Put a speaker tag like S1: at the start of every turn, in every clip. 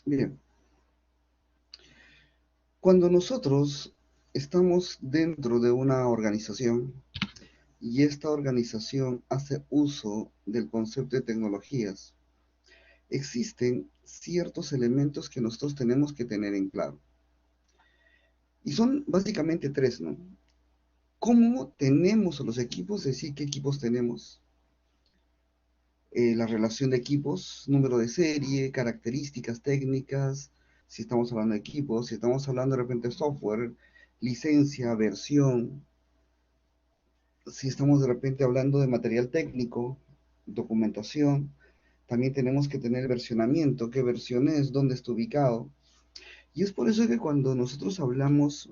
S1: Bien, cuando nosotros estamos dentro de una organización y esta organización hace uso del concepto de tecnologías, existen ciertos elementos que nosotros tenemos que tener en claro. Y son básicamente tres, ¿no? ¿Cómo tenemos los equipos? Es decir, ¿qué equipos tenemos? La relación de equipos, número de serie, características técnicas, si estamos hablando de equipos, si estamos hablando de repente de software, licencia, versión, si estamos de repente hablando de material técnico, documentación, también tenemos que tener versionamiento, qué versión es, dónde está ubicado. Y es por eso que cuando nosotros hablamos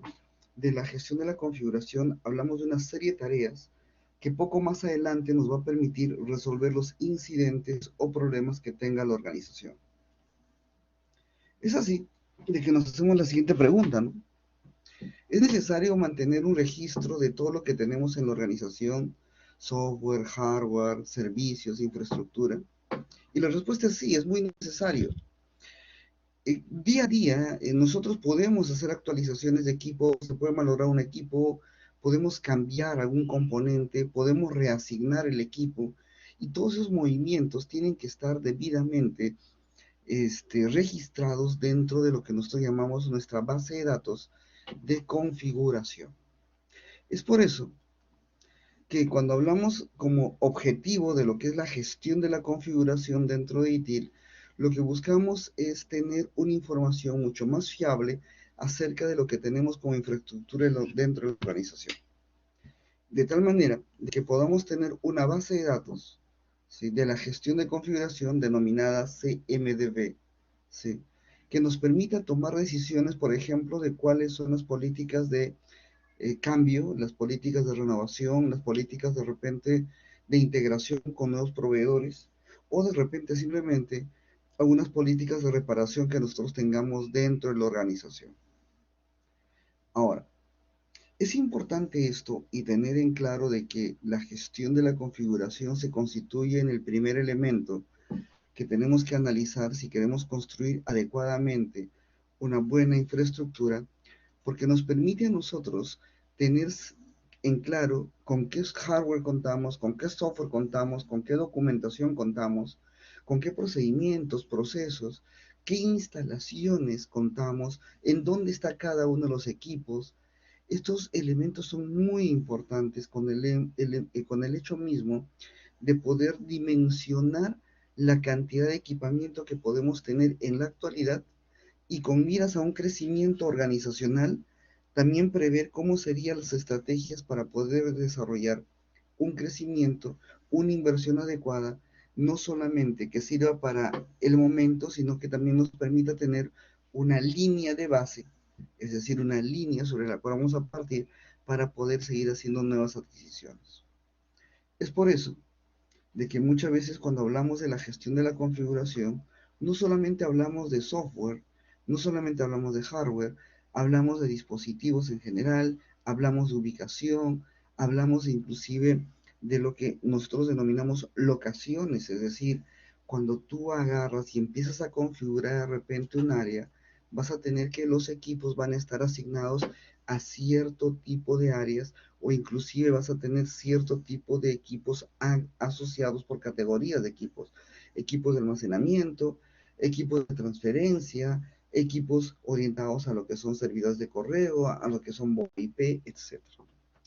S1: de la gestión de la configuración, hablamos de una serie de tareas que poco más adelante nos va a permitir resolver los incidentes o problemas que tenga la organización. Es así de que nos hacemos la siguiente pregunta, ¿no? ¿Es necesario mantener un registro de todo lo que tenemos en la organización? Software, hardware, servicios, infraestructura. Y la respuesta es sí, es muy necesario. Día a día nosotros podemos hacer actualizaciones de equipo, se puede valorar un equipo, podemos cambiar algún componente, podemos reasignar el equipo y todos esos movimientos tienen que estar debidamente registrados dentro de lo que nosotros llamamos nuestra base de datos de configuración. Es por eso que cuando hablamos como objetivo de lo que es la gestión de la configuración dentro de ITIL, lo que buscamos es tener una información mucho más fiable acerca de lo que tenemos como infraestructura dentro de la organización. De tal manera que podamos tener una base de datos, ¿sí?, de la gestión de configuración denominada CMDB, ¿sí?, que nos permita tomar decisiones, por ejemplo, de cuáles son las políticas de cambio, las políticas de renovación, las políticas de repente de integración con nuevos proveedores o de repente simplemente algunas políticas de reparación que nosotros tengamos dentro de la organización. Ahora, es importante esto y tener en claro de que la gestión de la configuración se constituye en el primer elemento que tenemos que analizar si queremos construir adecuadamente una buena infraestructura, porque nos permite a nosotros tener en claro con qué hardware contamos, con qué software contamos, con qué documentación contamos, con qué procedimientos, procesos, qué instalaciones contamos, en dónde está cada uno de los equipos. Estos elementos son muy importantes con el hecho mismo de poder dimensionar la cantidad de equipamiento que podemos tener en la actualidad y con miras a un crecimiento organizacional, también prever cómo serían las estrategias para poder desarrollar un crecimiento, una inversión adecuada, no solamente que sirva para el momento, sino que también nos permita tener una línea de base, es decir, una línea sobre la cual vamos a partir para poder seguir haciendo nuevas adquisiciones. Es por eso de que muchas veces cuando hablamos de la gestión de la configuración, no solamente hablamos de software, no solamente hablamos de hardware, hablamos de dispositivos en general, hablamos de ubicación, hablamos inclusive de lo que nosotros denominamos locaciones, es decir, cuando tú agarras y empiezas a configurar de repente un área, vas a tener que los equipos van a estar asignados a cierto tipo de áreas o inclusive vas a tener cierto tipo de equipos asociados por categorías de equipos. Equipos de almacenamiento, equipos de transferencia, equipos orientados a lo que son servidores de correo, a lo que son IP, etc.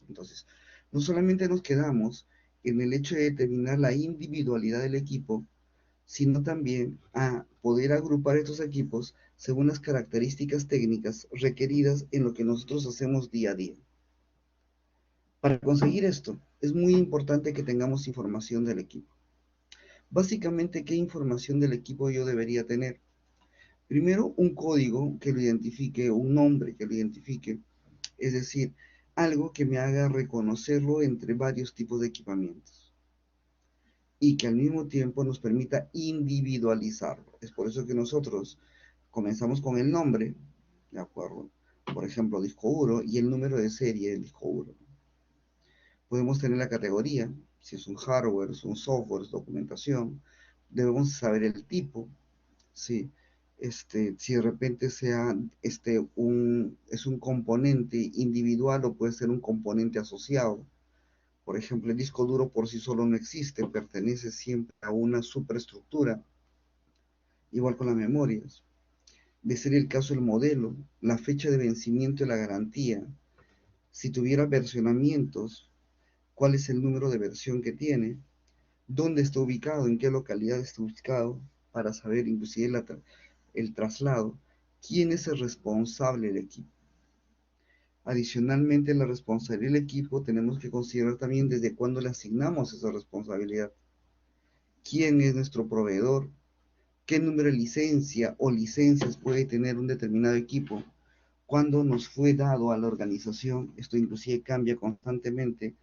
S1: Entonces, no solamente nos quedamos en el hecho de determinar la individualidad del equipo, sino también a poder agrupar estos equipos según las características técnicas requeridas en lo que nosotros hacemos día a día. Para conseguir esto, es muy importante que tengamos información del equipo. Básicamente, ¿qué información del equipo yo debería tener? Primero, un código que lo identifique, un nombre que lo identifique, es decir, algo que me haga reconocerlo entre varios tipos de equipamientos y que al mismo tiempo nos permita individualizarlo. Es por eso que nosotros comenzamos con el nombre, ¿de acuerdo? Por ejemplo, disco duro y el número de serie del disco duro. Podemos tener la categoría, si es un hardware, es un software, es documentación. Debemos saber el tipo, ¿sí? si de repente es un componente individual o puede ser un componente asociado. Por ejemplo, el disco duro por sí solo no existe, pertenece siempre a una superestructura, igual con las memorias. De ser el caso el modelo, la fecha de vencimiento de la garantía, si tuviera versionamientos, cuál es el número de versión que tiene, dónde está ubicado, en qué localidad está ubicado, para saber inclusive el traslado, quién es el responsable del equipo. Adicionalmente, la responsabilidad del equipo tenemos que considerar también desde cuándo le asignamos esa responsabilidad, quién es nuestro proveedor, qué número de licencia o licencias puede tener un determinado equipo, cuándo nos fue dado a la organización. Esto inclusive cambia constantemente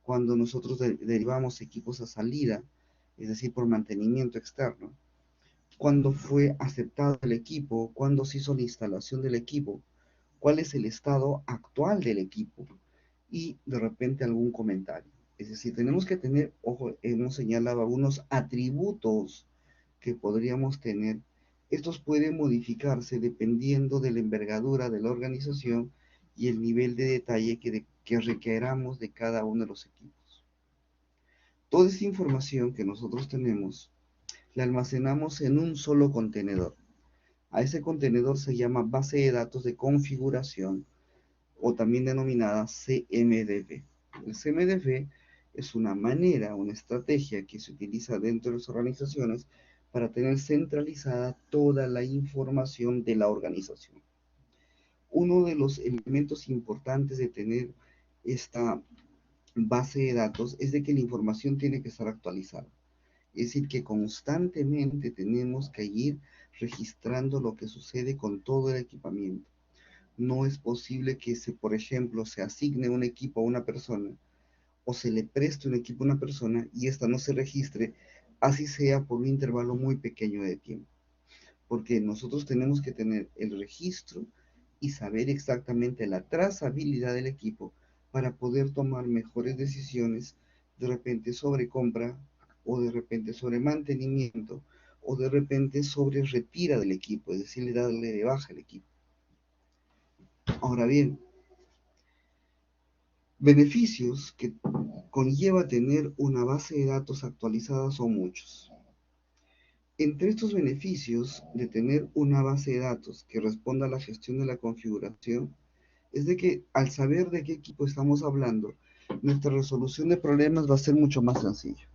S1: cuando nosotros derivamos equipos a salida, es decir, por mantenimiento externo. Cuándo fue aceptado el equipo, cuándo se hizo la instalación del equipo, cuál es el estado actual del equipo y de repente algún comentario. Es decir, tenemos que tener, ojo, hemos señalado algunos atributos que podríamos tener. Estos pueden modificarse dependiendo de la envergadura de la organización y el nivel de detalle que requeramos de cada uno de los equipos. Toda esta información que nosotros tenemos la almacenamos en un solo contenedor. A ese contenedor se llama base de datos de configuración o también denominada CMDB. El CMDB es una manera, una estrategia que se utiliza dentro de las organizaciones para tener centralizada toda la información de la organización. Uno de los elementos importantes de tener esta base de datos es de que la información tiene que estar actualizada. Es decir, que constantemente tenemos que ir registrando lo que sucede con todo el equipamiento. No es posible que por ejemplo, se asigne un equipo a una persona o se le preste un equipo a una persona y ésta no se registre, así sea por un intervalo muy pequeño de tiempo. Porque nosotros tenemos que tener el registro y saber exactamente la trazabilidad del equipo para poder tomar mejores decisiones de repente sobre compra o de repente sobre mantenimiento o de repente sobre retira del equipo, es decir, darle de baja al equipo. Ahora bien, beneficios que conlleva tener una base de datos actualizada son muchos. Entre estos beneficios de tener una base de datos que responda a la gestión de la configuración, es de que al saber de qué equipo estamos hablando, nuestra resolución de problemas va a ser mucho más sencilla.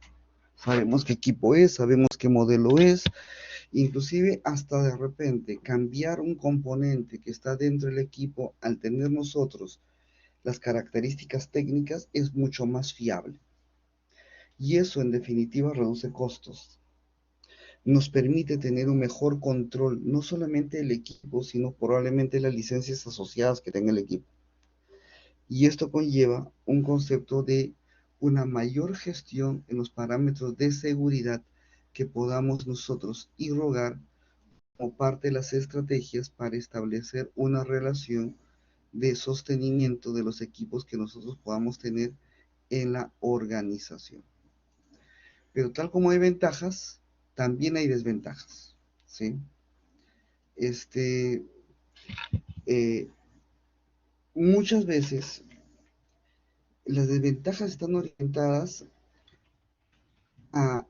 S1: Sabemos qué equipo es, sabemos qué modelo es, inclusive hasta de repente cambiar un componente que está dentro del equipo al tener nosotros las características técnicas es mucho más fiable. Y eso en definitiva reduce costos. Nos permite tener un mejor control, no solamente del equipo, sino probablemente las licencias asociadas que tenga el equipo. Y esto conlleva un concepto de una mayor gestión en los parámetros de seguridad que podamos nosotros irrogar como parte de las estrategias para establecer una relación de sostenimiento de los equipos que nosotros podamos tener en la organización. Pero tal como hay ventajas, también hay desventajas, ¿sí? Este, eh, Muchas veces las desventajas están orientadas a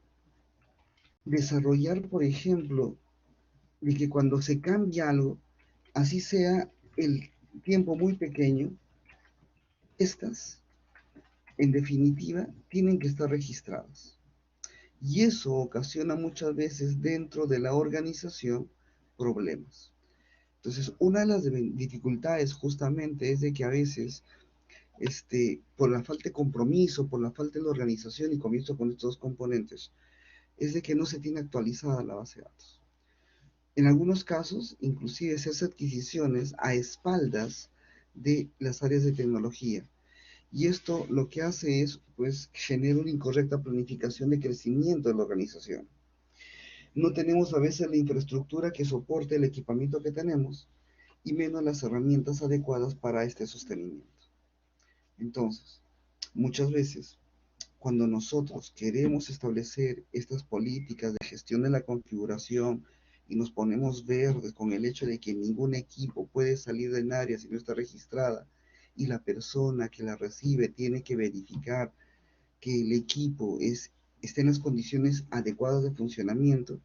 S1: desarrollar, por ejemplo, de que cuando se cambia algo, así sea el tiempo muy pequeño, estas, en definitiva, tienen que estar registradas. Y eso ocasiona muchas veces dentro de la organización problemas. Entonces, una de las dificultades justamente es de que a veces, por la falta de compromiso, por la falta de la organización, y comienzo con estos dos componentes, es de que no se tiene actualizada la base de datos. En algunos casos, inclusive se hace adquisiciones a espaldas de las áreas de tecnología. Y esto lo que hace es, pues, generar una incorrecta planificación de crecimiento de la organización. No tenemos a veces la infraestructura que soporte el equipamiento que tenemos y menos las herramientas adecuadas para este sostenimiento. Entonces, muchas veces, cuando nosotros queremos establecer estas políticas de gestión de la configuración y nos ponemos verdes con el hecho de que ningún equipo puede salir del área si no está registrada, y la persona que la recibe tiene que verificar que el equipo esté en las condiciones adecuadas de funcionamiento,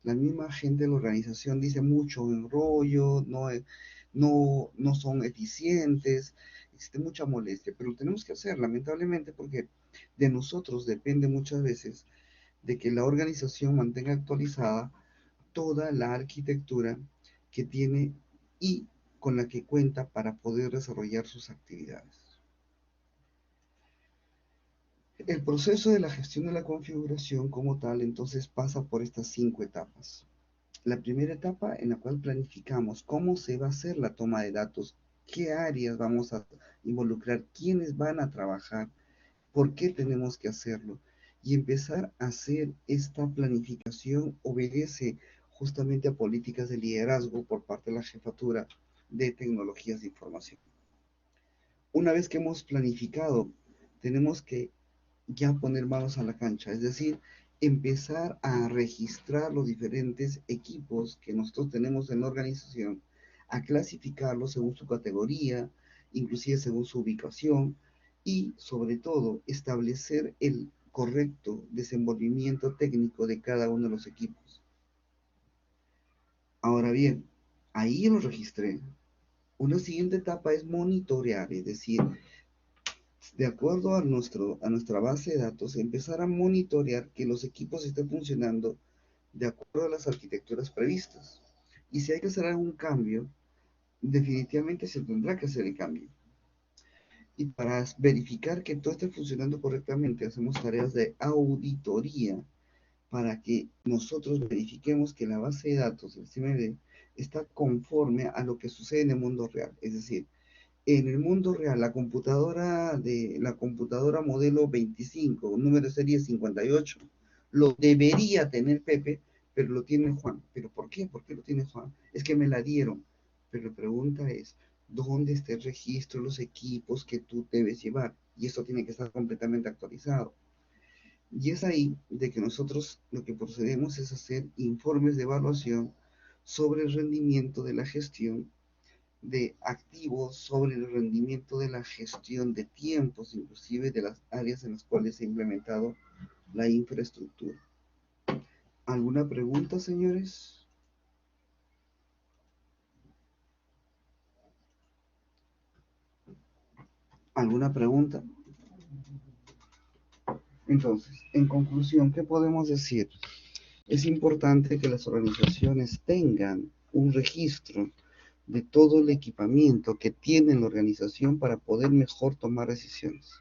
S1: la misma gente de la organización dice mucho enrollo, no son eficientes, existe mucha molestia, pero lo tenemos que hacer, lamentablemente, porque de nosotros depende muchas veces de que la organización mantenga actualizada toda la arquitectura que tiene y con la que cuenta para poder desarrollar sus actividades. El proceso de la gestión de la configuración como tal entonces pasa por estas 5 etapas. La primera etapa en la cual planificamos cómo se va a hacer la toma de datos, qué áreas vamos a involucrar, quiénes van a trabajar, por qué tenemos que hacerlo. Y empezar a hacer esta planificación obedece justamente a políticas de liderazgo por parte de la jefatura de tecnologías de información. Una vez que hemos planificado, tenemos que ya poner manos a la cancha, es decir, empezar a registrar los diferentes equipos que nosotros tenemos en la organización, a clasificarlos según su categoría, inclusive según su ubicación, y sobre todo establecer el correcto desenvolvimiento técnico de cada uno de los equipos. Ahora bien, ahí lo registré. Una siguiente etapa es monitorear, es decir, de acuerdo a nuestra base de datos, empezar a monitorear que los equipos estén funcionando de acuerdo a las arquitecturas previstas. Y si hay que hacer algún cambio, definitivamente se tendrá que hacer el cambio. Y para verificar que todo esté funcionando correctamente, hacemos tareas de auditoría para que nosotros verifiquemos que la base de datos del CMD está conforme a lo que sucede en el mundo real. Es decir, en el mundo real, la computadora modelo 25, número de serie 58, lo debería tener Pepe, pero lo tiene Juan. ¿Pero por qué? ¿Por qué lo tiene Juan? Es que me la dieron. Pero la pregunta es, ¿dónde está el registro de los equipos que tú debes llevar? Y esto tiene que estar completamente actualizado. Y es ahí de que nosotros lo que procedemos es hacer informes de evaluación sobre el rendimiento de la gestión de activos, sobre el rendimiento de la gestión de tiempos, inclusive de las áreas en las cuales se ha implementado la infraestructura. ¿Alguna pregunta, señores? ¿Alguna pregunta? Entonces, en conclusión, ¿qué podemos decir? Es importante que las organizaciones tengan un registro de todo el equipamiento que tiene la organización para poder mejor tomar decisiones.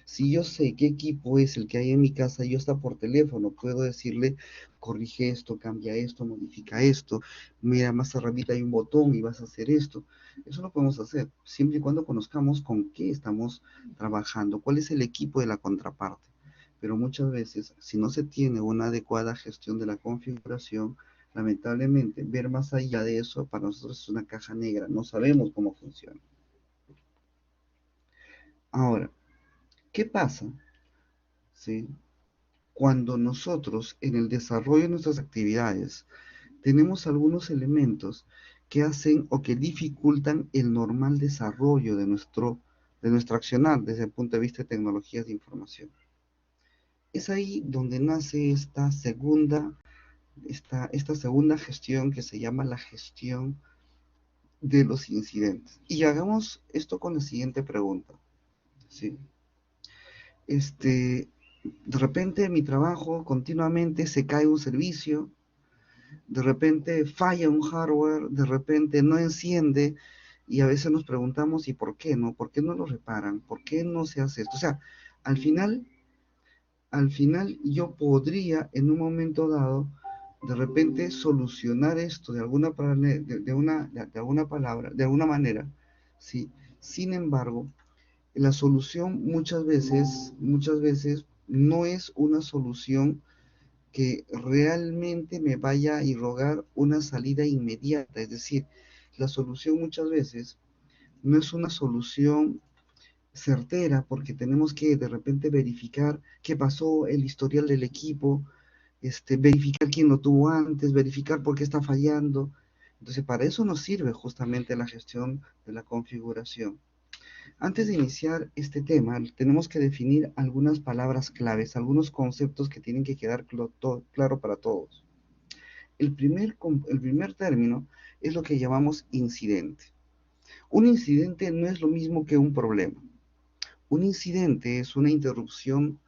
S1: Si yo sé qué equipo es el que hay en mi casa, yo hasta por teléfono puedo decirle, corrige esto, cambia esto, modifica esto, mira, más arribita hay un botón y vas a hacer esto. Eso lo podemos hacer, siempre y cuando conozcamos con qué estamos trabajando, cuál es el equipo de la contraparte. Pero muchas veces, si no se tiene una adecuada gestión de la configuración, lamentablemente, ver más allá de eso para nosotros es una caja negra, no sabemos cómo funciona. Ahora, ¿qué pasa? ¿Sí? Cuando nosotros en el desarrollo de nuestras actividades tenemos algunos elementos que hacen o que dificultan el normal desarrollo de nuestro accionar desde el punto de vista de tecnologías de información. Es ahí donde nace esta segunda gestión que se llama la gestión de los incidentes. Y hagamos esto con la siguiente pregunta. ¿Sí? De repente en mi trabajo continuamente se cae un servicio, de repente falla un hardware, de repente no enciende y a veces nos preguntamos ¿y por qué no? ¿Por qué no lo reparan? ¿Por qué no se hace esto? O sea, al final, al final yo podría en un momento dado de repente solucionar esto de alguna, de alguna manera, ¿sí? Sin embargo, la solución muchas veces no es una solución que realmente me vaya a irrogar una salida inmediata. Es decir, la solución muchas veces no es una solución certera porque tenemos que de repente verificar qué pasó, el historial del equipo, verificar quién lo tuvo antes, verificar por qué está fallando. Entonces, para eso nos sirve justamente la gestión de la configuración. Antes de iniciar este tema, tenemos que definir algunas palabras claves, algunos conceptos que tienen que quedar claro para todos. El primer término es lo que llamamos incidente. Un incidente no es lo mismo que un problema. Un incidente es una interrupción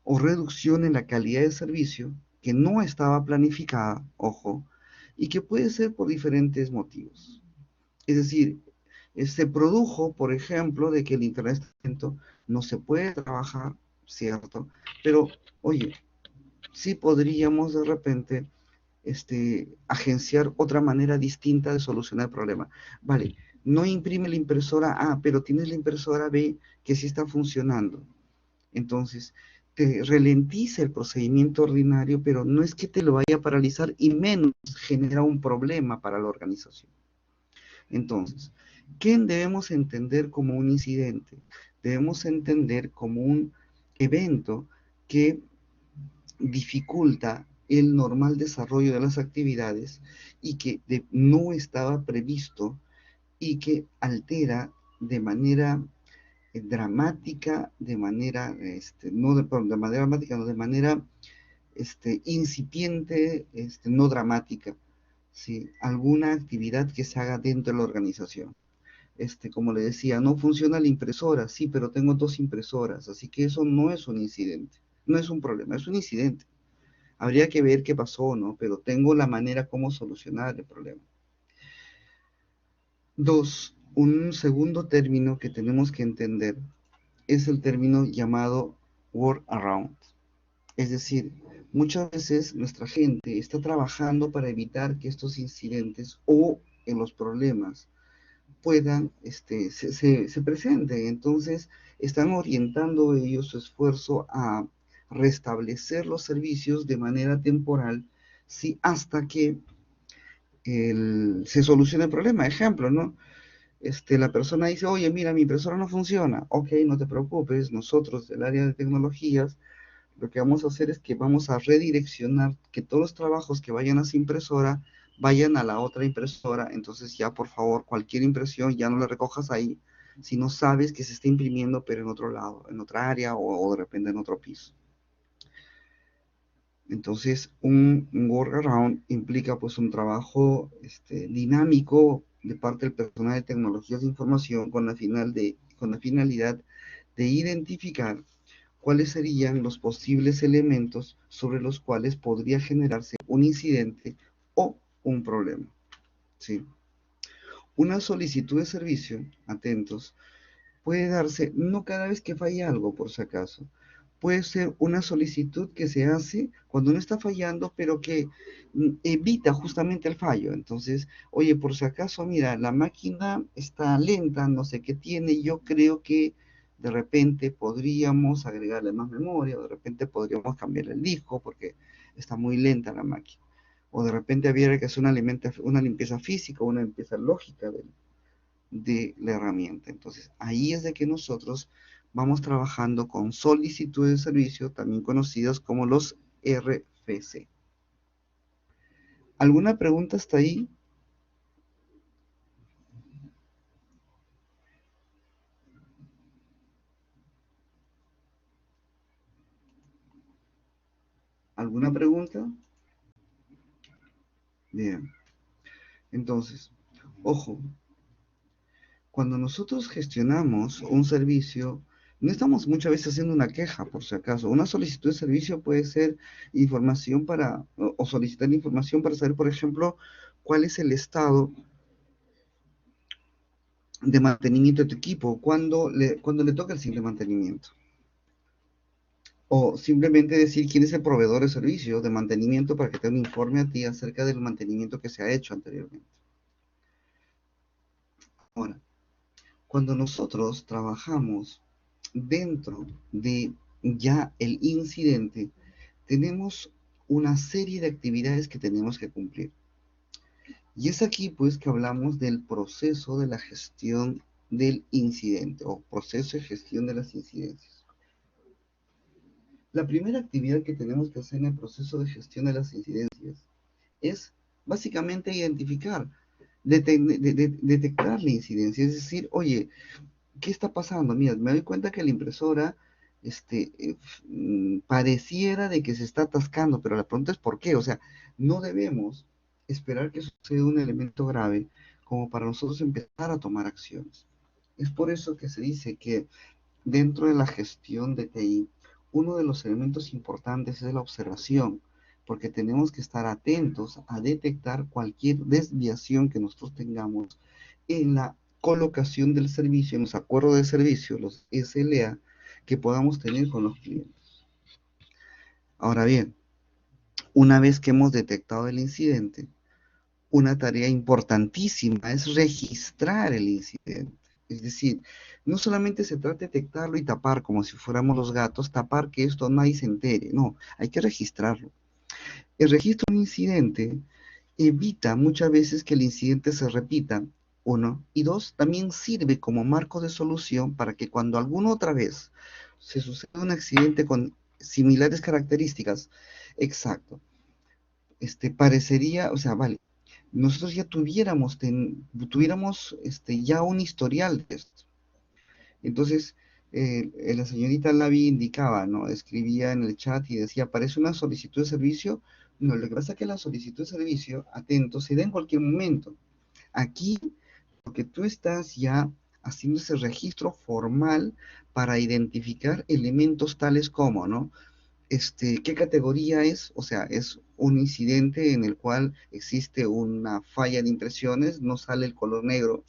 S1: o reducción en la calidad de servicio que no estaba planificada, ojo, y que puede ser por diferentes motivos. Es decir, se produjo, por ejemplo, de que el Internet no se puede trabajar, ¿cierto? Pero, oye, sí podríamos de repente agenciar otra manera distinta de solucionar el problema. Vale, no imprime la impresora A, pero tienes la impresora B que sí está funcionando. Entonces, te ralentiza el procedimiento ordinario, pero no es que te lo vaya a paralizar y menos genera un problema para la organización. Entonces, ¿qué debemos entender como un incidente? Debemos entender como un evento que dificulta el normal desarrollo de las actividades y que no estaba previsto y que altera de manera dramática, de manera, no de manera dramática, no de manera incipiente, no dramática, ¿sí? Alguna actividad que se haga dentro de la organización. Como le decía, no funciona la impresora, sí, pero tengo dos impresoras, así que eso no es un incidente, no es un problema, es un incidente. Habría que ver qué pasó, ¿no? Pero tengo la manera como solucionar el problema. Dos, un segundo término que tenemos que entender es el término llamado workaround. Es decir, muchas veces nuestra gente está trabajando para evitar que estos incidentes o en los problemas puedan, se presenten. Entonces, están orientando ellos su esfuerzo a restablecer los servicios de manera temporal, sí, hasta que se solucione el problema. Ejemplo, ¿no? La persona dice, oye, mira, mi impresora no funciona. Ok, no te preocupes, nosotros del área de tecnologías, lo que vamos a hacer es que vamos a redireccionar que todos los trabajos que vayan a esa impresora vayan a la otra impresora. Entonces ya, por favor, cualquier impresión ya no la recojas ahí, si no sabes que se está imprimiendo, pero en otro lado, en otra área o de repente en otro piso. Entonces, un workaround implica pues un trabajo dinámico de parte del personal de tecnologías de información con la finalidad de identificar cuáles serían los posibles elementos sobre los cuales podría generarse un incidente o un problema. ¿Sí? Una solicitud de servicio, atentos, puede darse no cada vez que falla algo, por si acaso. Puede ser una solicitud que se hace cuando no está fallando, pero que evita justamente el fallo. Entonces, oye, por si acaso, mira, la máquina está lenta, no sé qué tiene, yo creo que de repente podríamos agregarle más memoria, o de repente podríamos cambiar el disco porque está muy lenta la máquina. O de repente habría que hacer una limpieza física, una limpieza lógica de la herramienta. Entonces, ahí es de que nosotros vamos trabajando con solicitudes de servicio, también conocidas como los RFC. ¿Alguna pregunta hasta ahí? ¿Alguna pregunta? Bien. Entonces, ojo, cuando nosotros gestionamos un servicio, no estamos muchas veces haciendo una queja, por si acaso. Una solicitud de servicio puede ser información o solicitar información para saber, por ejemplo, cuál es el estado de mantenimiento de tu equipo, cuando le toca el simple mantenimiento. O simplemente decir quién es el proveedor de servicio de mantenimiento para que te un informe a ti acerca del mantenimiento que se ha hecho anteriormente. Ahora, cuando nosotros trabajamos dentro de ya el incidente, tenemos una serie de actividades que tenemos que cumplir. Y es aquí pues que hablamos del proceso de la gestión del incidente o proceso de gestión de las incidencias. La primera actividad que tenemos que hacer en el proceso de gestión de las incidencias es básicamente identificar, detectar la incidencia, es decir, oye, ¿qué está pasando? Mira, me doy cuenta que la impresora pareciera de que se está atascando, pero la pregunta es ¿por qué? O sea, no debemos esperar que suceda un elemento grave como para nosotros empezar a tomar acciones. Es por eso que se dice que dentro de la gestión de TI, uno de los elementos importantes es la observación, porque tenemos que estar atentos a detectar cualquier desviación que nosotros tengamos en la colocación del servicio, en los acuerdos de servicio, los SLA, que podamos tener con los clientes. Ahora bien, una vez que hemos detectado el incidente, una tarea importantísima es registrar el incidente. Es decir, no solamente se trata de detectarlo y tapar como si fuéramos los gatos, tapar que esto nadie se entere. No, hay que registrarlo. El registro de un incidente evita muchas veces que el incidente se repita, uno, y dos, también sirve como marco de solución para que cuando alguna otra vez se suceda un accidente con similares características, exacto, parecería, o sea, vale, nosotros ya tuviéramos ya un historial de esto. Entonces, la señorita Lavi indicaba, ¿no? Escribía en el chat y decía, ¿aparece una solicitud de servicio? No, lo que pasa es que la solicitud de servicio, atento, se da en cualquier momento. Aquí, porque tú estás ya haciendo ese registro formal para identificar elementos tales como, ¿no? ¿Qué categoría es? O sea, es un incidente en el cual existe una falla de impresiones, no sale el color negro.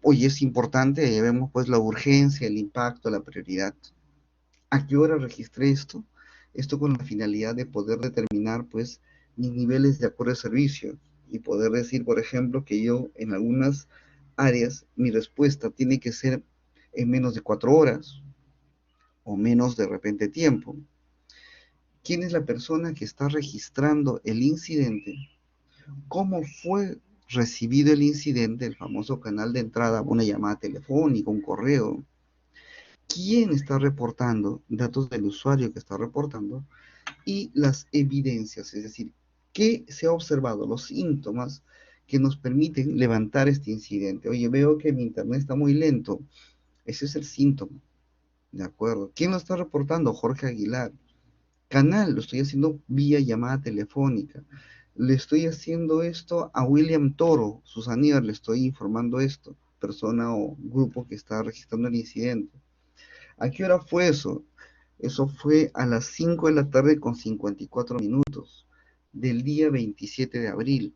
S1: Oye, es importante, vemos pues la urgencia, el impacto, la prioridad. ¿A qué hora registré esto? Esto con la finalidad de poder determinar pues mis niveles de acuerdo de servicio y poder decir, por ejemplo, que yo en algunas áreas mi respuesta tiene que ser en menos de 4 horas o menos de repente tiempo. ¿Quién es la persona que está registrando el incidente? ¿Cómo fue recibido el incidente? El famoso canal de entrada, una llamada telefónica, un correo. ¿Quién está reportando? Datos del usuario que está reportando y las evidencias, es decir, qué se ha observado, los síntomas que nos permiten levantar este incidente. Oye, veo que mi internet está muy lento. Ese es el síntoma. ¿De acuerdo? ¿Quién lo está reportando? Jorge Aguilar. Canal, lo estoy haciendo vía llamada telefónica. Le estoy haciendo esto a William Toro, Susanía, le estoy informando esto, persona o grupo que está registrando el incidente. ¿A qué hora fue eso? Eso fue a las 5 de la tarde con 54 minutos del día 27 de abril.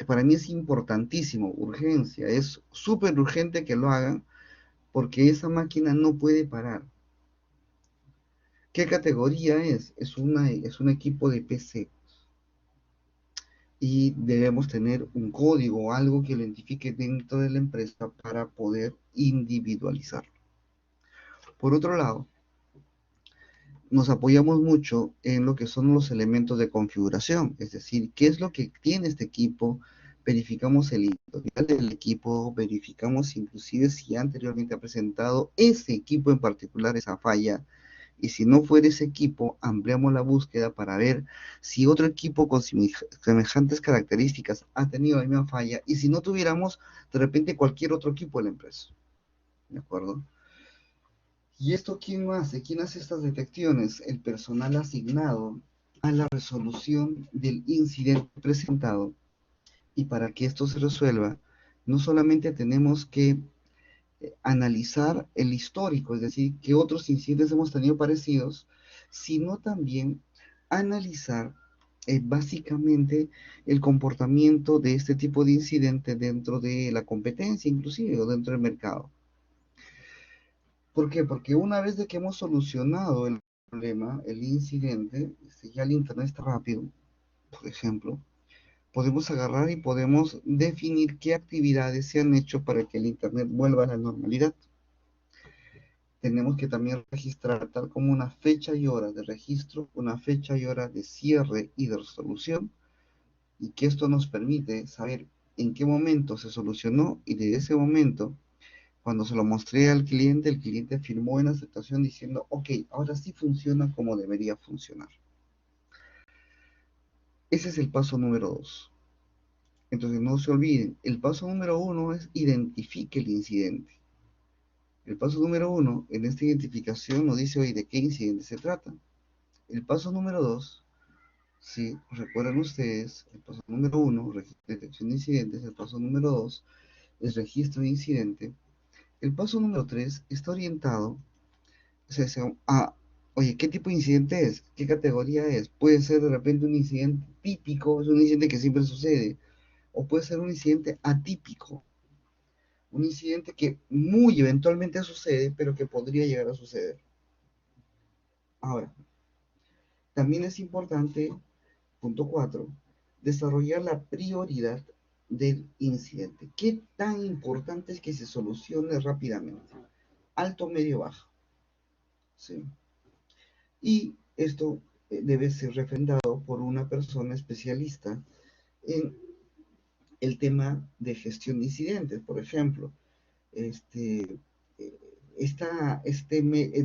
S1: Para mí es importantísimo, urgencia, es súper urgente que lo hagan porque esa máquina no puede parar. ¿Qué categoría es? Es un equipo de PC y debemos tener un código o algo que lo identifique dentro de la empresa para poder individualizarlo. Por otro lado, nos apoyamos mucho en lo que son los elementos de configuración, es decir, qué es lo que tiene este equipo, verificamos el historial del equipo, verificamos inclusive si anteriormente ha presentado ese equipo en particular esa falla, y si no fuera ese equipo, ampliamos la búsqueda para ver si otro equipo con semejantes características ha tenido la misma falla, y si no tuviéramos, de repente cualquier otro equipo de la empresa, ¿de acuerdo? ¿Y esto quién lo hace? ¿Quién hace estas detecciones? El personal asignado a la resolución del incidente presentado. Y para que esto se resuelva, no solamente tenemos que analizar el histórico, es decir, qué otros incidentes hemos tenido parecidos, sino también analizar básicamente el comportamiento de este tipo de incidente dentro de la competencia, inclusive, o dentro del mercado. ¿Por qué? Porque una vez de que hemos solucionado el problema, el incidente, si ya el internet está rápido, por ejemplo, podemos agarrar y podemos definir qué actividades se han hecho para que el internet vuelva a la normalidad. Tenemos que también registrar tal como una fecha y hora de registro, una fecha y hora de cierre y de resolución, y que esto nos permite saber en qué momento se solucionó y de ese momento Cuando se lo mostré al cliente, el cliente firmó en aceptación diciendo, ok, ahora sí funciona como debería funcionar. Ese es el paso número 2. Entonces no se olviden, el paso número 1 es identifique el incidente. El paso número 1, en esta identificación nos dice, oye, ¿de qué incidente se trata? El paso número 2, si recuerdan ustedes, el paso número 1, detección de incidentes, el paso número 2 es registro de incidente. El paso número 3 está orientado a, oye, ¿qué tipo de incidente es? ¿Qué categoría es? Puede ser de repente un incidente típico, es un incidente que siempre sucede, o puede ser un incidente atípico, un incidente que muy eventualmente sucede, pero que podría llegar a suceder. Ahora, también es importante, punto 4, desarrollar la prioridad del incidente. ¿Qué tan importante es que se solucione rápidamente? Alto, medio, bajo. ¿Sí? Y esto debe ser refrendado por una persona especialista en el tema de gestión de incidentes. Por ejemplo, este, si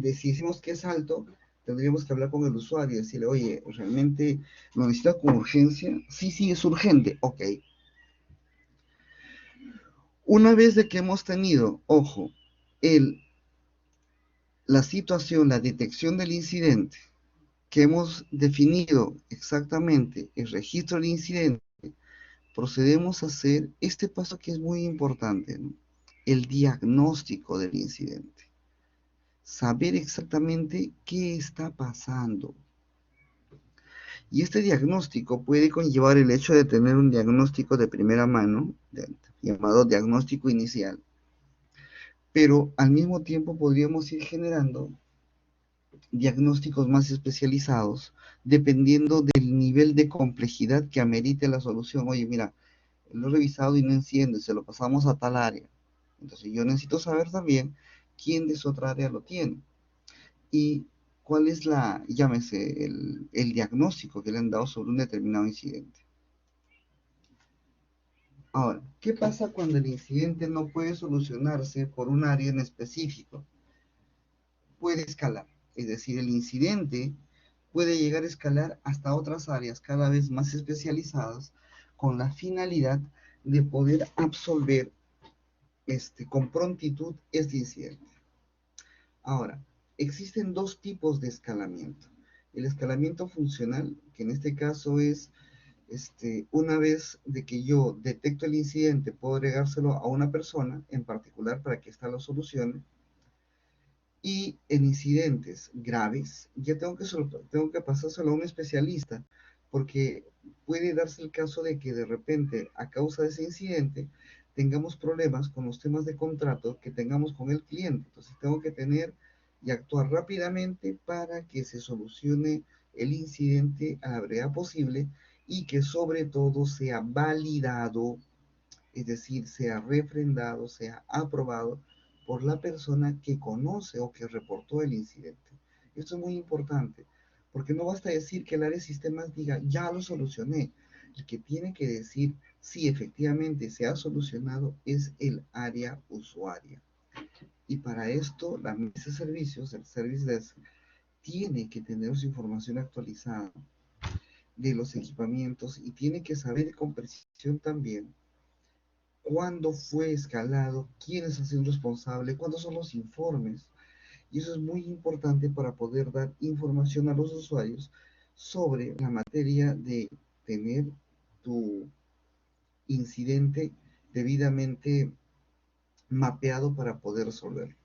S1: decimos que es alto, tendríamos que hablar con el usuario y decirle, oye, ¿realmente lo necesita con urgencia? Sí, sí, es urgente. Ok. Una vez de que hemos tenido, ojo, el, la situación, la detección del incidente, que hemos definido exactamente el registro del incidente, procedemos a hacer este paso que es muy importante, ¿no? El diagnóstico del incidente. Saber exactamente qué está pasando. Y este diagnóstico puede conllevar el hecho de tener un diagnóstico de primera mano, llamado diagnóstico inicial, pero al mismo tiempo podríamos ir generando diagnósticos más especializados dependiendo del nivel de complejidad que amerite la solución. Oye, mira, lo he revisado y no enciende, se lo pasamos a tal área. Entonces yo necesito saber también quién de su otra área lo tiene y cuál es llámese, el diagnóstico que le han dado sobre un determinado incidente. Ahora, ¿qué pasa cuando el incidente no puede solucionarse por un área en específico? Puede escalar, es decir, el incidente puede llegar a escalar hasta otras áreas cada vez más especializadas con la finalidad de poder absolver con prontitud este incidente. Ahora, existen dos tipos de escalamiento. El escalamiento funcional, que en este caso es una vez de que yo detecto el incidente, puedo agregárselo a una persona en particular para que ésta lo solucione. Y en incidentes graves, ya tengo que pasárselo a un especialista, porque puede darse el caso de que de repente, a causa de ese incidente, tengamos problemas con los temas de contrato que tengamos con el cliente. Entonces tengo que tener y actuar rápidamente para que se solucione el incidente a la brevedad posible y que sobre todo sea validado, es decir, sea refrendado, sea aprobado por la persona que conoce o que reportó el incidente. Esto es muy importante, porque no basta decir que el área de sistemas diga, ya lo solucioné. El que tiene que decir si efectivamente se ha solucionado es el área usuaria. Y para esto, la mesa de servicios, el Service Desk, tiene que tener su información actualizada de los equipamientos y tiene que saber con precisión también cuándo fue escalado, quiénes han sido responsables, cuándo son los informes. Y eso es muy importante para poder dar información a los usuarios sobre la materia de tener tu incidente debidamente mapeado para poder resolverlo.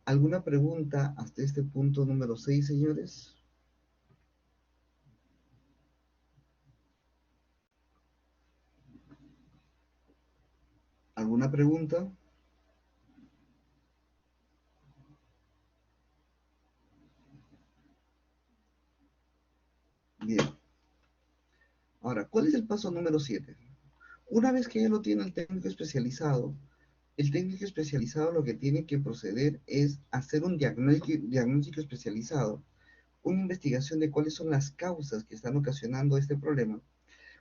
S1: ¿Alguna pregunta hasta este punto número 6, señores? ¿Alguna pregunta? Bien. Ahora, ¿cuál es el paso número 7? Una vez que ya lo tiene el técnico especializado lo que tiene que proceder es hacer un diagnóstico especializado, una investigación de cuáles son las causas que están ocasionando este problema,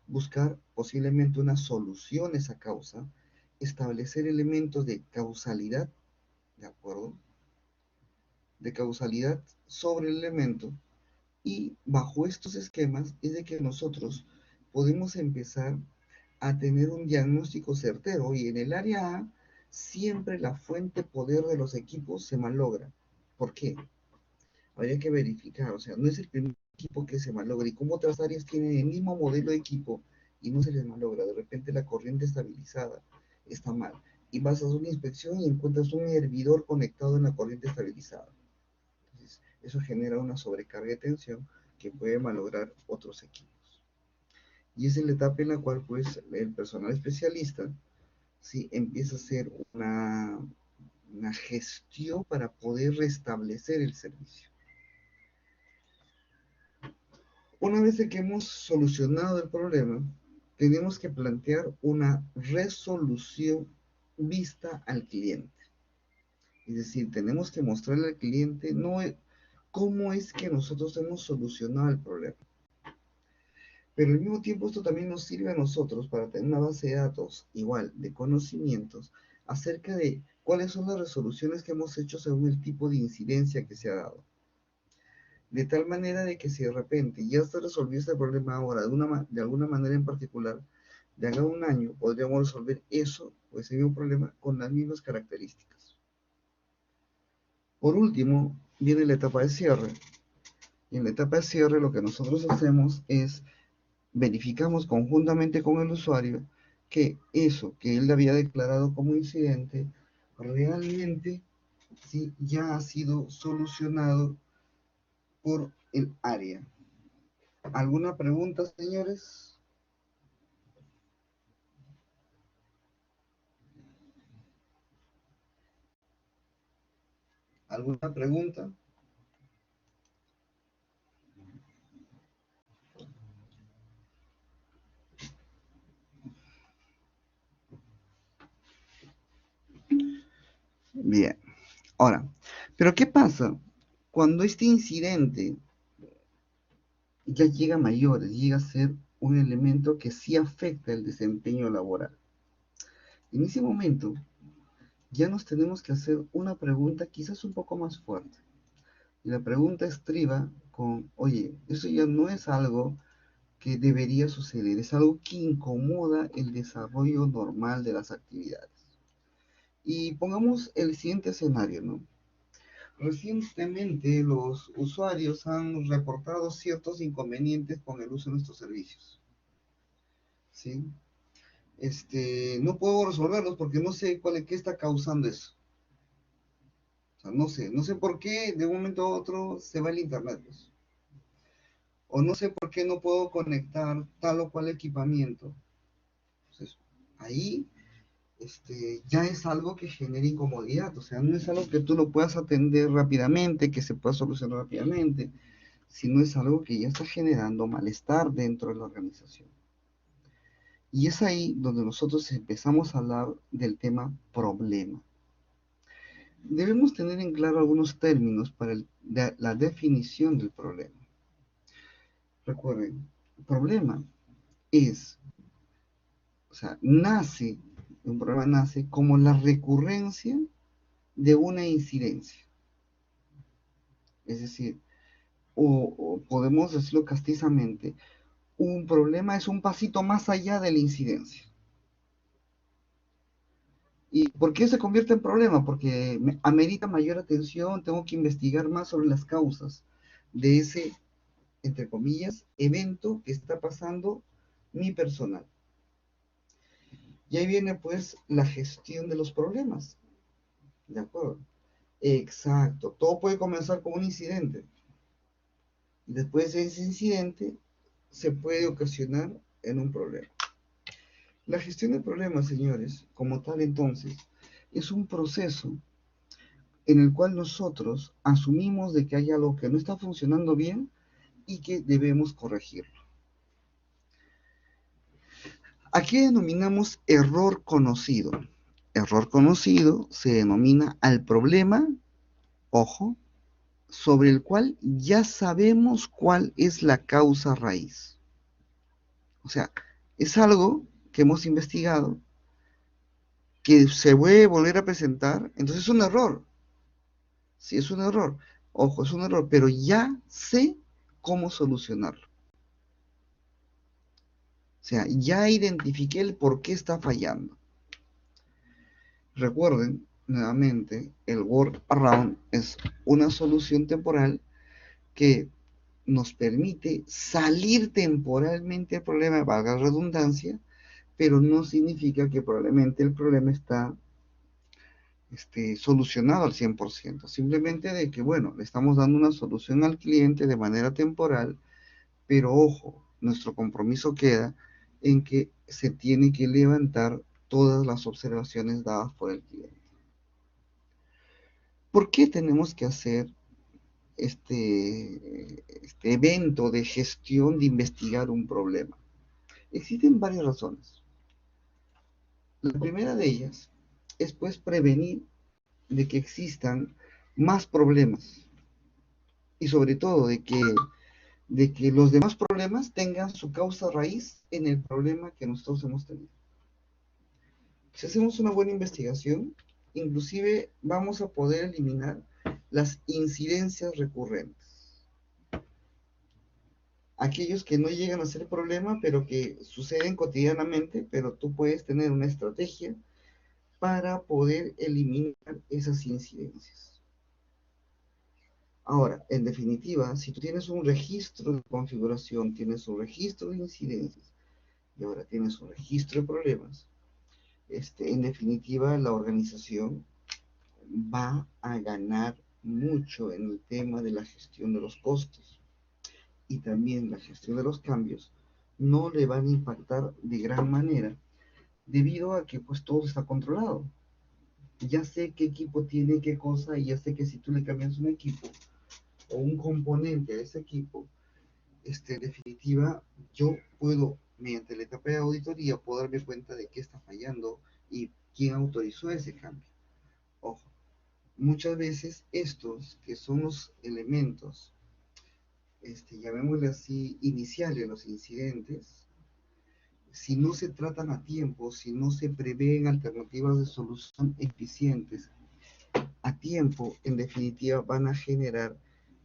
S1: buscar posiblemente una solución a esa causa establecer elementos de causalidad, ¿de acuerdo? De causalidad sobre el elemento, y bajo estos esquemas es de que nosotros podemos empezar a tener un diagnóstico certero. Y en el área A, siempre la fuente poder de los equipos se malogra. ¿Por qué? Habría que verificar, o sea, no es el primer equipo que se malogra, y como otras áreas tienen el mismo modelo de equipo y no se les malogra. De repente la corriente estabilizada está mal, y vas a hacer una inspección y encuentras un hervidor conectado en la corriente estabilizada. Entonces, eso genera una sobrecarga de tensión que puede malograr otros equipos. Y es en la etapa en la cual, pues, el personal especialista, ¿sí?, empieza a hacer una gestión para poder restablecer el servicio. Una vez que hemos solucionado el problema, tenemos que plantear una resolución vista al cliente. Es decir, tenemos que mostrarle al cliente cómo es que nosotros hemos solucionado el problema. Pero al mismo tiempo esto también nos sirve a nosotros para tener una base de datos igual de conocimientos acerca de cuáles son las resoluciones que hemos hecho según el tipo de incidencia que se ha dado. De tal manera de que si de repente ya se resolvió este problema ahora de alguna manera en particular, de acá a un año podríamos resolver eso o ese mismo problema con las mismas características. Por último, viene la etapa de cierre. Y en la etapa de cierre lo que nosotros hacemos es verificamos conjuntamente con el usuario que eso que él había declarado como incidente realmente sí ya ha sido solucionado por el área. ¿Alguna pregunta, señores? ¿Alguna pregunta? Bien. Ahora, ¿pero qué pasa cuando este incidente ya llega a mayores, llega a ser un elemento que sí afecta el desempeño laboral? En ese momento, ya nos tenemos que hacer una pregunta quizás un poco más fuerte. Y la pregunta estriba con, oye, eso ya no es algo que debería suceder, es algo que incomoda el desarrollo normal de las actividades. Y pongamos el siguiente escenario, ¿no? Recientemente los usuarios han reportado ciertos inconvenientes con el uso de nuestros servicios, ¿sí? No puedo resolverlos porque no sé qué está causando eso. O sea, no sé por qué de un momento a otro se va el internet, pues. O no sé por qué no puedo conectar tal o cual equipamiento. Entonces, ahí ya es algo que genera incomodidad. O sea, no es algo que tú lo puedas atender rápidamente, que se pueda solucionar rápidamente, sino es algo que ya está generando malestar dentro de la organización. Y es ahí donde nosotros empezamos a hablar del tema problema. Debemos tener en claro algunos términos para la definición del problema. Recuerden, el problema es, o sea, un problema nace como la recurrencia de una incidencia. Es decir, o podemos decirlo castizamente, un problema es un pasito más allá de la incidencia. ¿Y por qué se convierte en problema? Porque amerita mayor atención, tengo que investigar más sobre las causas de ese, entre comillas, evento que está pasando mi personal. Y ahí viene pues la gestión de los problemas. ¿De acuerdo? Exacto. Todo puede comenzar con un incidente. Y después de ese incidente se puede ocasionar en un problema. La gestión de problemas, señores, como tal entonces, es un proceso en el cual nosotros asumimos de que hay algo que no está funcionando bien y que debemos corregirlo. Aquí denominamos error conocido. Error conocido se denomina al problema, ojo, sobre el cual ya sabemos cuál es la causa raíz. O sea, es algo que hemos investigado, que se puede volver a presentar, entonces es un error. Sí, es un error. Ojo, es un error, pero ya sé cómo solucionarlo. O sea, ya identifiqué el por qué está fallando. Recuerden, nuevamente, el workaround es una solución temporal que nos permite salir temporalmente del problema, valga la redundancia, pero no significa que probablemente el problema está solucionado al 100%. Simplemente de que, bueno, le estamos dando una solución al cliente de manera temporal, pero ojo, nuestro compromiso queda en que se tiene que levantar todas las observaciones dadas por el cliente. ¿Por qué tenemos que hacer este evento de gestión de investigar un problema? Existen varias razones. La primera de ellas es pues prevenir de que existan más problemas y sobre todo de que los demás problemas tengan su causa raíz en el problema que nosotros hemos tenido. Si hacemos una buena investigación, inclusive vamos a poder eliminar las incidencias recurrentes. Aquellos que no llegan a ser problema, pero que suceden cotidianamente, pero tú puedes tener una estrategia para poder eliminar esas incidencias. Ahora, en definitiva, si tú tienes un registro de configuración, tienes un registro de incidencias y ahora tienes un registro de problemas, en definitiva, la organización va a ganar mucho en el tema de la gestión de los costos y también la gestión de los cambios no le van a impactar de gran manera debido a que pues todo está controlado. Ya sé qué equipo tiene qué cosa y ya sé que si tú le cambias un equipo o un componente a ese equipo, en definitiva, yo puedo, mediante la etapa de auditoría, puedo darme cuenta de qué está fallando y quién autorizó ese cambio. Ojo, muchas veces estos, que son los elementos, llamémosle así, iniciales, los incidentes, si no se tratan a tiempo, si no se prevén alternativas de solución eficientes a tiempo, en definitiva van a generar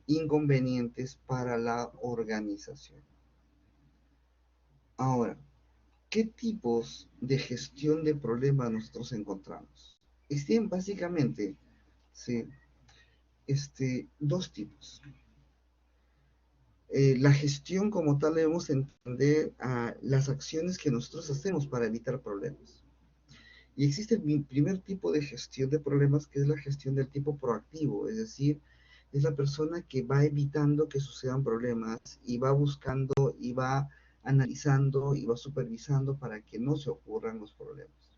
S1: inconvenientes para la organización. Ahora, ¿qué tipos de gestión de problemas nosotros encontramos? Existen básicamente, sí, dos tipos. La gestión como tal debemos entender a las acciones que nosotros hacemos para evitar problemas. Y existe el primer tipo de gestión de problemas, que es la gestión del tipo proactivo, es decir, es la persona que va evitando que sucedan problemas y va buscando y va analizando y va supervisando para que no se ocurran los problemas.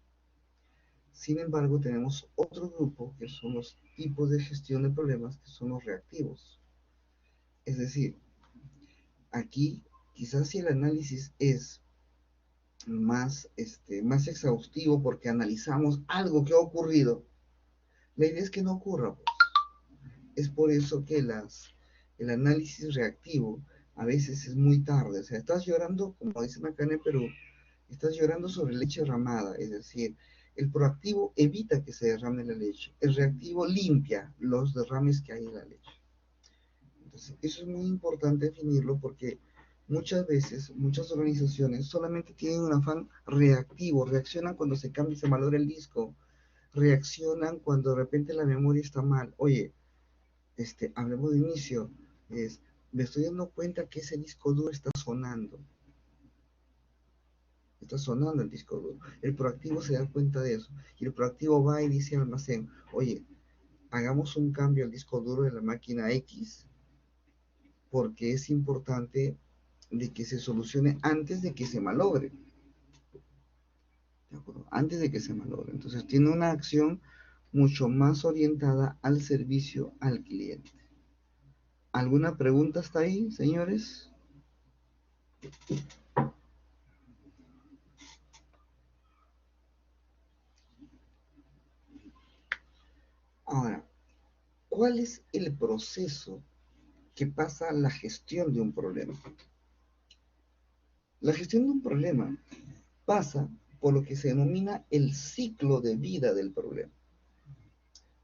S1: Sin embargo, tenemos otro grupo que son los tipos de gestión de problemas, que son los reactivos. Es decir, aquí quizás si el análisis es más exhaustivo porque analizamos algo que ha ocurrido, la idea es que no ocurra, pues. Es por eso que el análisis reactivo a veces es muy tarde. O sea, estás llorando, como dicen acá en el Perú, estás llorando sobre leche derramada. Es decir, el proactivo evita que se derrame la leche. El reactivo limpia los derrames que hay en la leche. Entonces, eso es muy importante definirlo porque muchas veces, muchas organizaciones solamente tienen un afán reactivo, reaccionan cuando se cambia y se malogra el disco, reaccionan cuando de repente la memoria está mal. Oye, hablemos de inicio, me estoy dando cuenta que ese disco duro está sonando el disco duro. El proactivo se da cuenta de eso y el proactivo va y dice al almacén, oye, hagamos un cambio al disco duro de la máquina X porque es importante de que se solucione antes de que se malogre. ¿De acuerdo? Antes de que se malogre. Entonces tiene una acción mucho más orientada al servicio al cliente. ¿Alguna pregunta hasta ahí, señores? Ahora, ¿cuál es el proceso que pasa la gestión de un problema? La gestión de un problema pasa por lo que se denomina el ciclo de vida del problema.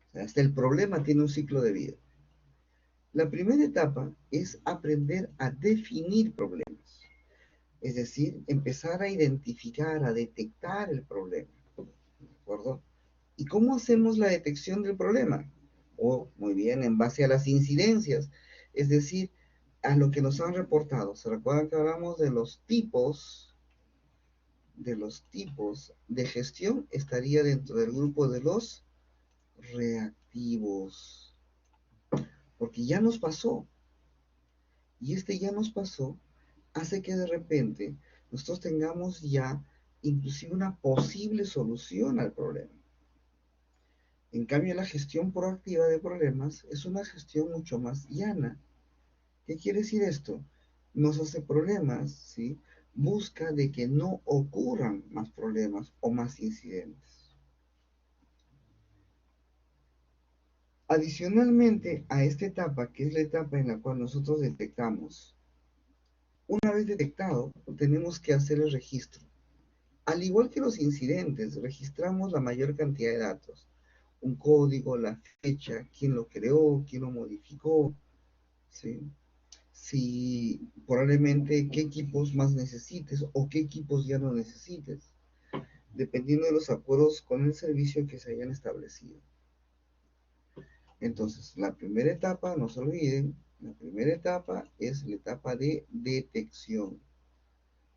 S1: O sea, hasta el problema tiene un ciclo de vida. La primera etapa es aprender a definir problemas, es decir, empezar a identificar, a detectar el problema, ¿de acuerdo? ¿Y cómo hacemos la detección del problema? Muy bien, en base a las incidencias, es decir, a lo que nos han reportado. ¿Se recuerdan que hablamos de los tipos? De los tipos de gestión estaría dentro del grupo de los reactivos, porque ya nos pasó, y este ya nos pasó hace que de repente nosotros tengamos ya inclusive una posible solución al problema. En cambio, la gestión proactiva de problemas es una gestión mucho más llana. ¿Qué quiere decir esto? Nos hace problemas, ¿sí? Busca de que no ocurran más problemas o más incidentes. Adicionalmente a esta etapa, que es la etapa en la cual nosotros detectamos, una vez detectado, tenemos que hacer el registro. Al igual que los incidentes, registramos la mayor cantidad de datos. Un código, la fecha, quién lo creó, quién lo modificó, ¿sí? Si probablemente qué equipos más necesites o qué equipos ya no necesites, dependiendo de los acuerdos con el servicio que se hayan establecido. Entonces, la primera etapa, no se olviden, la primera etapa es la etapa de detección.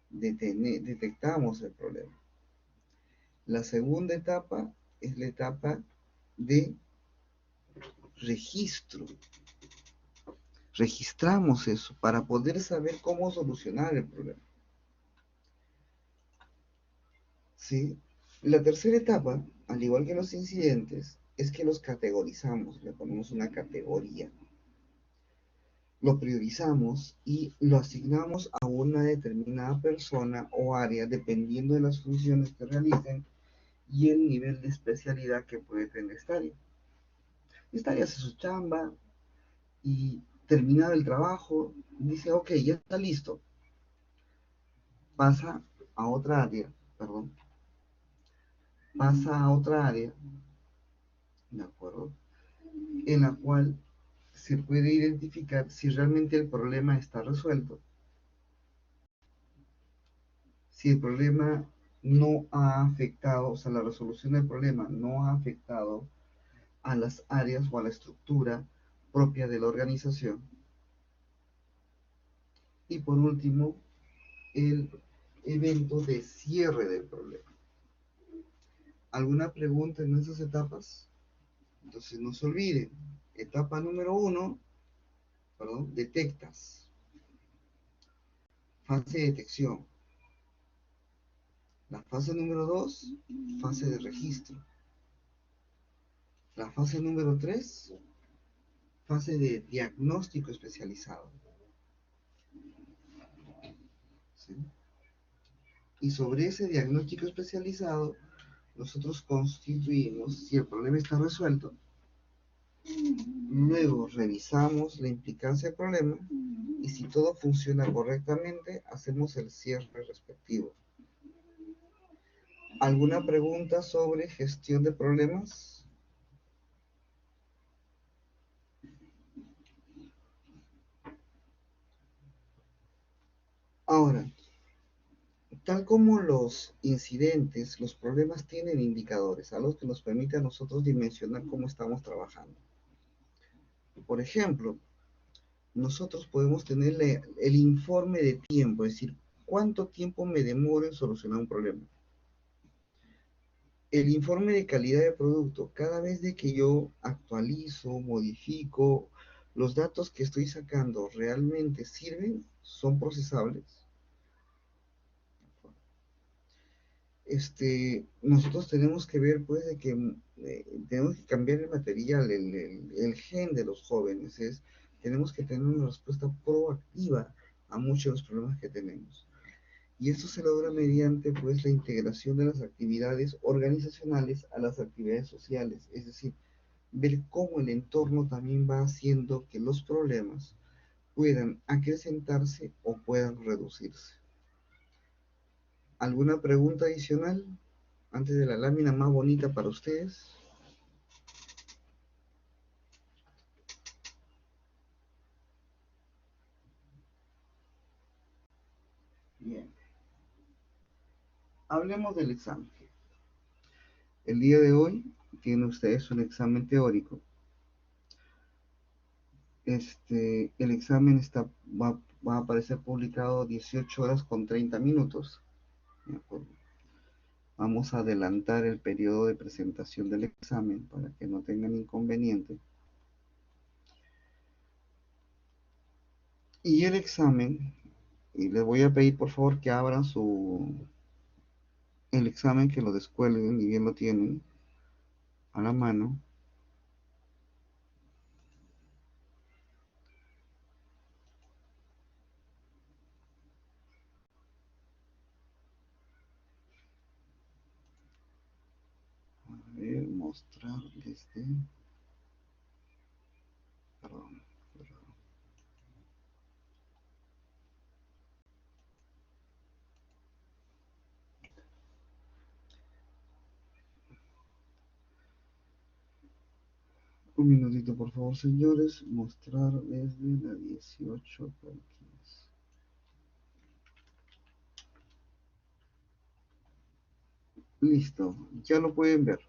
S1: Detectamos el problema. La segunda etapa es la etapa de registro. Registramos eso para poder saber cómo solucionar el problema. ¿Sí? La tercera etapa, al igual que los incidentes, es que los categorizamos, le ponemos una categoría. Lo priorizamos y lo asignamos a una determinada persona o área dependiendo de las funciones que realicen y el nivel de especialidad que puede tener esta área. Esta área hace su chamba y terminado el trabajo, dice, ok, ya está listo. Pasa a otra área, perdón, pasa a otra área, ¿de acuerdo? En la cual se puede identificar si realmente el problema está resuelto, si el problema no ha afectado, o sea, la resolución del problema no ha afectado a las áreas o a la estructura propia de la organización. Y por último, el evento de cierre del problema. ¿Alguna pregunta en esas etapas? Entonces no se olviden, etapa número 1, perdón, detectas. Fase de detección. La fase número 2, fase de registro. La fase número 3, fase de diagnóstico especializado. ¿Sí? Y sobre ese diagnóstico especializado, nosotros constituimos si el problema está resuelto. Luego revisamos la implicancia del problema y si todo funciona correctamente, hacemos el cierre respectivo. ¿Alguna pregunta sobre gestión de problemas? Ahora, tal como los incidentes, los problemas tienen indicadores, algo que nos permite a nosotros dimensionar cómo estamos trabajando. Por ejemplo, nosotros podemos tener el informe de tiempo, es decir, cuánto tiempo me demoro en solucionar un problema. El informe de calidad de producto, cada vez de que yo actualizo, modifico, los datos que estoy sacando realmente sirven, son procesables. Nosotros tenemos que ver, pues, de que tenemos que cambiar el material, el gen de los jóvenes, tenemos que tener una respuesta proactiva a muchos de los problemas que tenemos. Y esto se logra mediante, pues, la integración de las actividades organizacionales a las actividades sociales, es decir, ver cómo el entorno también va haciendo que los problemas puedan acrecentarse o puedan reducirse. ¿Alguna pregunta adicional antes de la lámina más bonita para ustedes? Bien, hablemos del examen. El día de hoy tienen ustedes un examen teórico. El examen va a aparecer publicado 18 horas con 30 minutos. ¿De acuerdo? Vamos a adelantar el periodo de presentación del examen para que no tengan inconveniente. Y el examen, y les voy a pedir por favor que abran el examen, que lo descuelguen y bien lo tienen a la mano. A ver, mostrar desde... Perdón, perdón. Un minutito, por favor, señores. Mostrar desde la 18 por 15. Listo, ya lo pueden ver.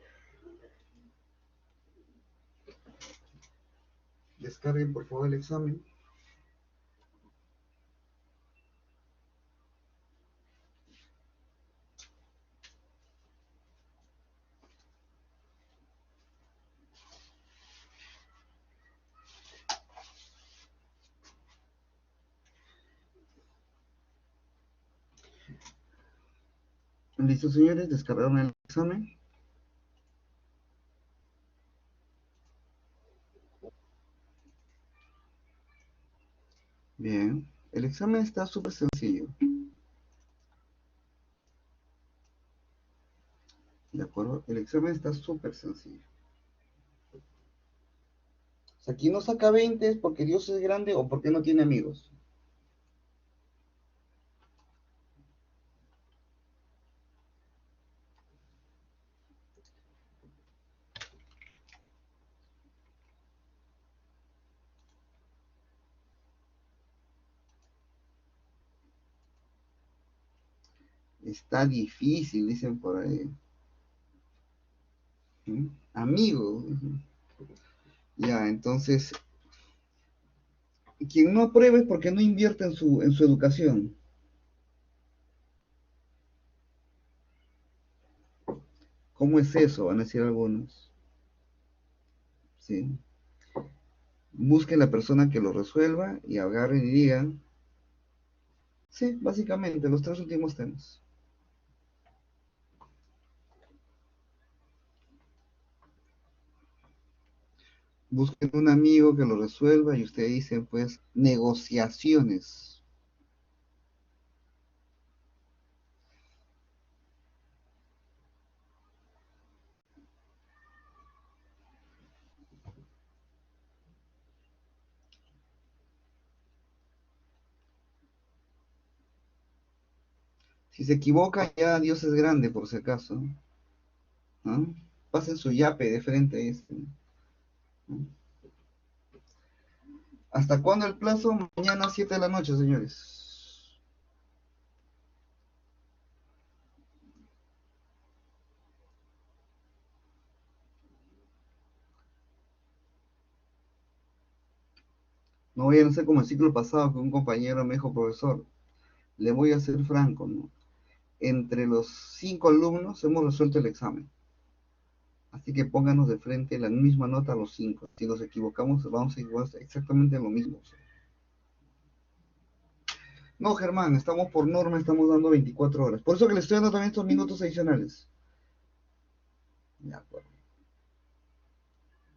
S1: Descarguen, por favor, el examen. Listo, señores, descargaron el examen. Bien, el examen está súper sencillo. ¿De acuerdo? El examen está súper sencillo. O sea, quien no saca 20 es porque Dios es grande o porque no tiene amigos. Está difícil, dicen por ahí. ¿Mm? Amigo. Ya, entonces, quien no apruebe es porque no invierte en su educación. ¿Cómo es eso? Van a decir algunos. ¿Sí? Busquen la persona que lo resuelva y agarren y digan, sí, básicamente, los tres últimos temas. Busquen un amigo que lo resuelva y ustedes dicen, pues, negociaciones. Si se equivoca, ya Dios es grande, por si acaso. ¿No? Pasen su yape de frente a este. ¿No? ¿Hasta cuándo el plazo? Mañana 7 de la noche, señores. No vayan a ser como el ciclo pasado que un compañero me dijo, profesor, le voy a ser franco, ¿no? Entre los 5 alumnos hemos resuelto el examen. Así que pónganos de frente la misma nota a los 5. Si nos equivocamos, vamos a equivocar exactamente lo mismo. No, Germán, estamos por norma, estamos dando 24 horas. Por eso que le estoy dando también estos minutos adicionales. De acuerdo.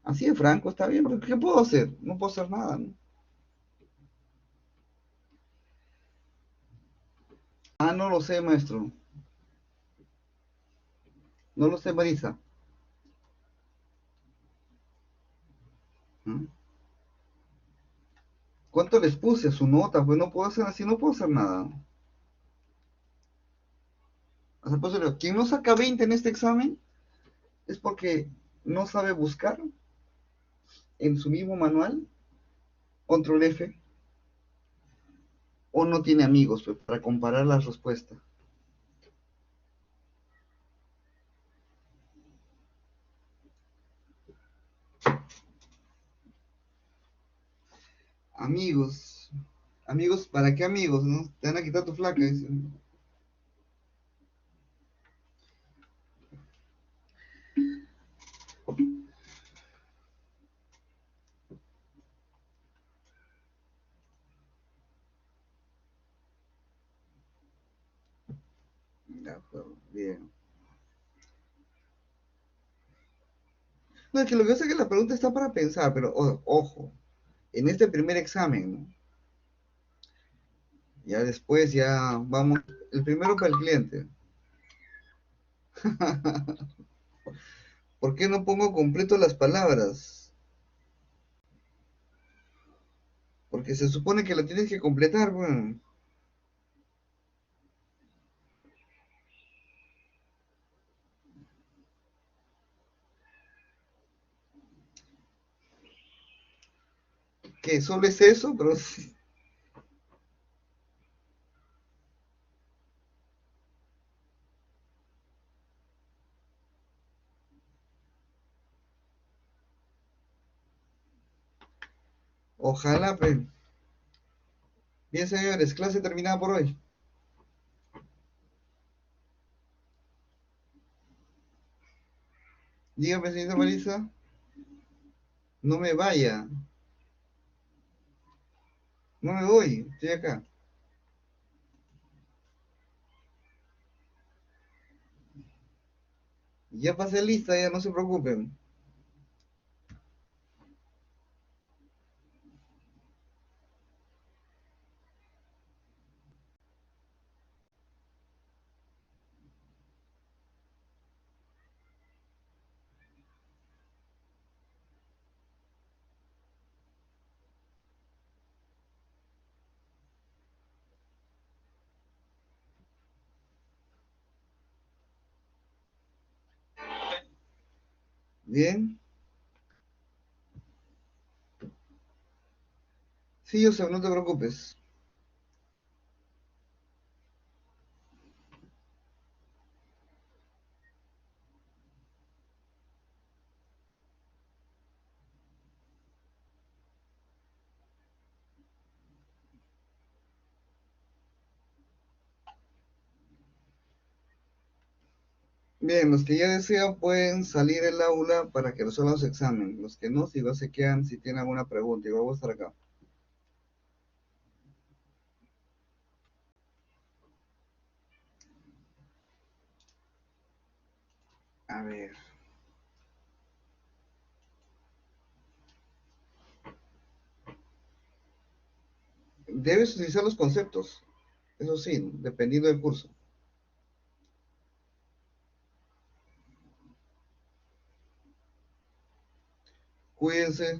S1: Así de franco, está bien, pero ¿qué puedo hacer? No puedo hacer nada, ¿no? Ah, no lo sé, maestro. No lo sé, Marisa. ¿Mm? ¿Cuánto les puse a su nota? Pues no puedo hacer así, no puedo hacer nada. O sea, por eso digo, quien no saca 20 en este examen es porque no sabe buscar en su mismo manual, control F, o no tiene amigos pues, para comparar las respuestas. Amigos, amigos, ¿para qué amigos? ¿No? Te van a quitar tu flaca. Dicen. De acuerdo, bien. No, es que lo que pasa es que la pregunta está para pensar, pero ojo, en este primer examen, ¿no? Ya después ya vamos, el primero para el cliente. ¿Por qué no pongo completo las palabras? Porque se supone que la tienes que completar, bueno. ¿Qué? ¿Solo es eso? Pero ojalá, pues. Bien, señores, clase terminada por hoy. Dígame, señorita Marisa, no me vaya, no me voy, estoy acá. Ya pasé lista, ya no se preocupen. Bien, sí, yo sé, no te preocupes. Bien, los que ya desean pueden salir del aula para que resuelvan su examen. Los que no, si igual se quedan, si tienen alguna pregunta, igual voy a estar acá. A ver, debes utilizar los conceptos, eso sí, dependiendo del curso. Cuídense.